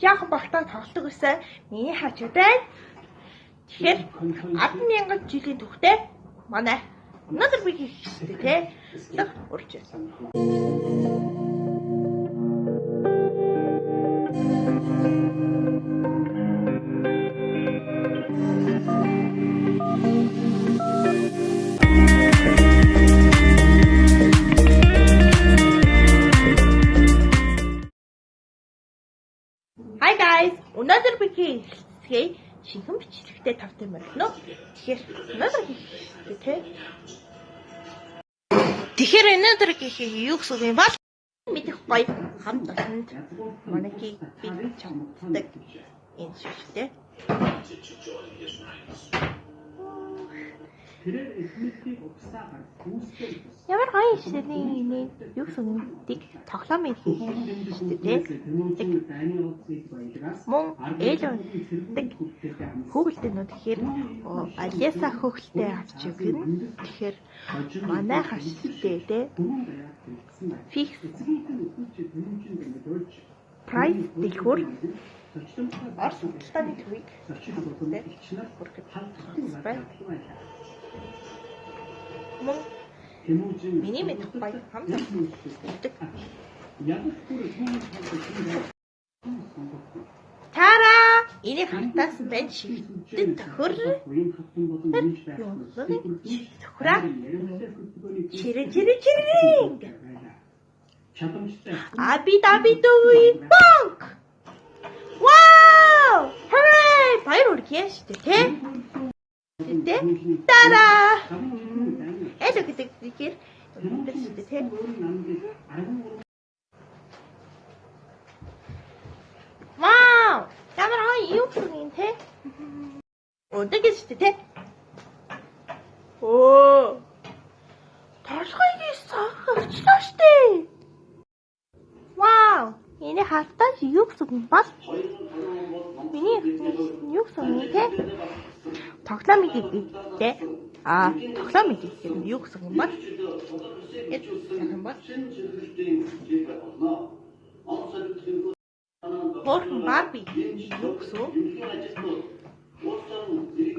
яг багтаа тоглодог гэсэн миний хажууд байна. Тэгэхээр 10,000 жилийн түүхтэй манай өнөөдөр би хийх хэрэгтэй те. Тэг урьж байна. Hi guys, өнөөдөр би хийх шинхэн бичлэгтэй тавтай мөрнө. Тэгэхээр өнөөдөр хийх те. Тэгэхээр өнөөдөр хийх юу гэсэн юм бол мэдэх гоё хамт олонд манайхийг би чамдаг энэ шигтэй. Ямар гоё ширээ юу гэсэн нэг тоглоом хийх шүү дээ. Мөн ээлжтэй хөөгөлтэй нөө тэгэхээр Алиса хөөгөлтэй авч өгнө. Тэгэхээр манай хашилтэй те. Fix price дэлгүүр Орос худалдааны төвийг мөн миний мэдэх гоё хамт олдог. Тара энийг хартаас бэн шигтэн тохир тохираа чирэ Аби-даби-дуи банк. Вау! Hooray! Баяр хүргэе шүү дээ. Тэ? Тара! Эло гэдэг тэгэхээр шүү дээ. Вау! Ямар гоё юу юм те? Өндөг шүү дээ. Оо! Толгойг сахарчлаа шүү дээ. Вау! Энэ хатаа юу гэсэн юм бол миний юу гэсэн юм те? Тоглоом хийхдээ тоглоом хийхдээ юу гэсэн юм бол Хорхон Барби юу гэсэн?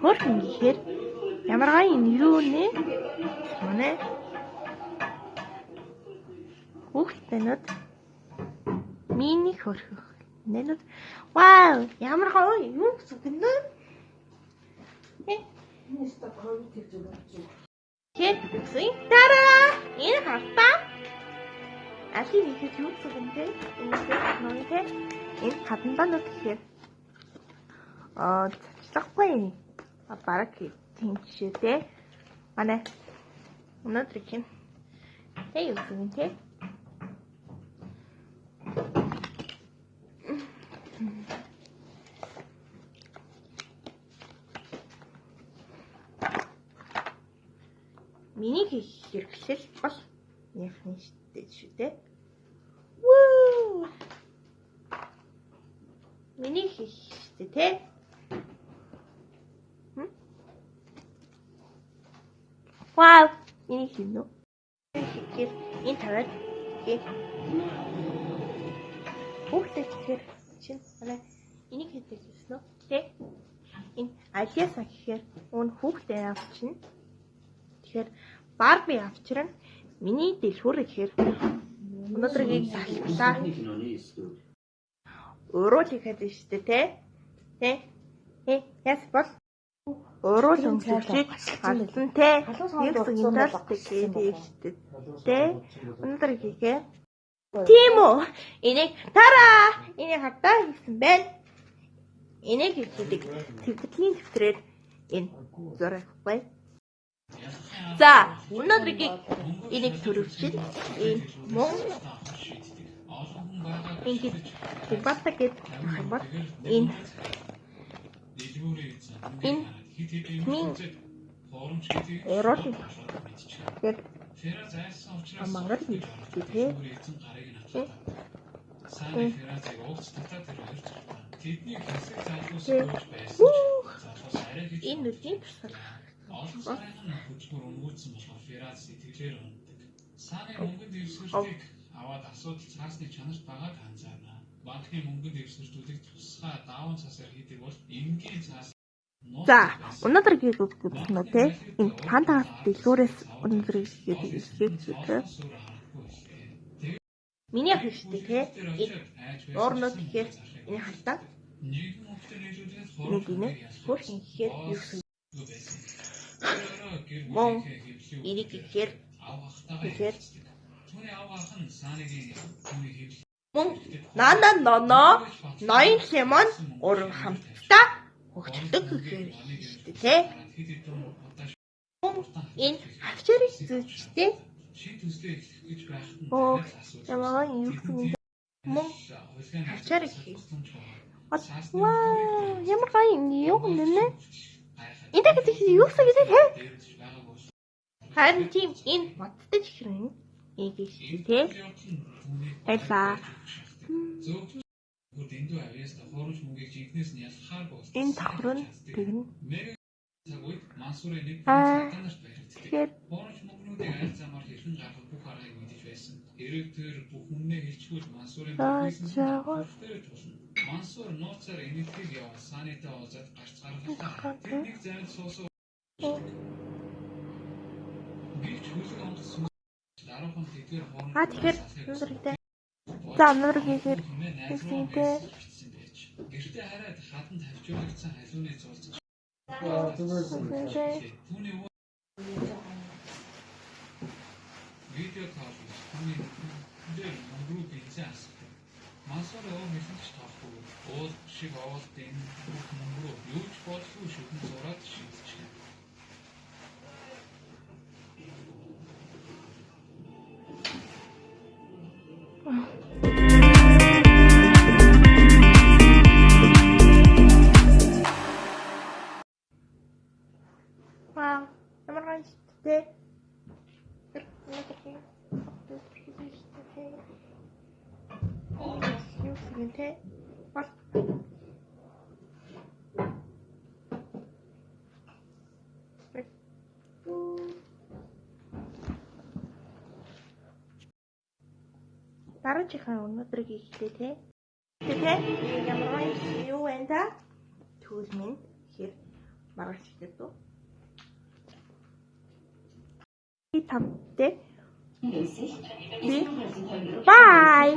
Хорхон гэхээр ямар гоё юу нэ? Манай хүүхдэнүүд мини хөрхөх нэнүүд вау ямар гоё юу гэсэн бэ? Хэвгүй тара энэ хатаа аль нэг юу гэсэн бэ? Энэ хатанбанууд гэхээр цоцлохгүй бараг тэнцшээ манай өнөөдөр гин юу гэсэн бэ? Миний хийх хэрэглэл бол яхны шүү дээ. Вуу! Миний хийх шүү дээ. Вау! Миний хийнэ. Тэгэхээр энэ таваад хүүхдээ тэгэхээр чинь манай энийг хийдэг гэсэн үү? Тэ? Энэ Алиса гэхээр өн хүүхдээ авчна. Тэгэхээр Барби авчран миний дэлгүүр гэхээр өнөөдрийг талхлаа. Өөрөө л ихэд шүү дээ тэ? Яс бол өөрөө л өмсөж халсан тэ? Нэг юм талтай гэдэг шүү дээ. Өнөөдөр хийгээ. Тийм үү? Энийг тара! Энийг хатаа хийсэн байна. Энийг хийдэг төвдлийн дэвтрээр энэ зураг бай. За, өнөөдрийг энийг төрөвчл энэ мөн ингээд бата гэдэг юм бол энэ min ерөөд тэгээд амангаар хийхдээ сайн фразыг уулзталтаа тэр хоёр тэдний хэсэг залуус болж байсан. Энэ нүдний тусал олон сарын хөтөлбөр өнгөцсөн болохоор фераз сэтгэлээр ундаг. Саны өнгөнд дэвсгэртийг аваад асуудал цаасны чанарт байгааг анзаарна. банкны мөнгөнд дэвсгэрчүүдийг тусгай даун цасаар хийдэг бол энгийн цаас За, өнөөдөр гээд үзсэн үү те? Энэ тантаас дэлгүүрээс өнөөдөр гээд хэлээ. Миний хэлжтэй те. Уурнууд гэхээр энэ халтаа. Нэг энэ хөрхин гэхээр юу гэсэн. Мөн энийг гэхээр түүний авах нь сааныгийн түүний хэвлэл мөн нана ноно ноён лимон уран хамтдаа өгчдөг гэхээр те. Энэ авчирыг зүйчтэй. Оо, ямаа юу гэсэн мөн авчирыг хий. Вау, ямар гоё юу нэ? Энэ гэдэг юу гэсэн те? Харин тийм энэ модтой чихрэн ийгээс те. Элла. дэндүү авьяас тохиромж мөнгийг жинхнээс нь ялхааргүй. Энэ давхар нь тэгнэ. Цаг үед Мансурын нэг сатанарт баригддаг. Тэгэхээр Боронч мөнгнүүдийг аль замаар хэрхэн гаргах бүх аргыг мэдэж байсан. Эрэг тэр бүх хүннээ хэлчихвэл Мансурын Мансур нууцаар энэтхийг яваа санитаа уулзаад гарч гаргалаа. Тэднийг зайд суусаа. Бич хүлэг онгоц дараахан тэдгээр хооронд тэгэхээр өнөөдртэй. За өнөөдөр хийхээр хэлсэнтэй. Гэртээ хараад хатан тавьжуулагдсан халууны цуулц. Видео таавал түүний дээр мөнгөрүүд бэлзээ асуув. Мансур өө хэлж таахгүй. Уул шиг оволтын бүх мөнгөрөө юу ч бодлоо шүтэн зураад шийдчихэв. Вау, ямар гайхалтай. Тэ. Дараагийн өнөөдрийг ихлээ те. Тэгээ ямар юу вэ та? Түүл минь хэр маргааш гэдэг дөө. Тамтай. Bye.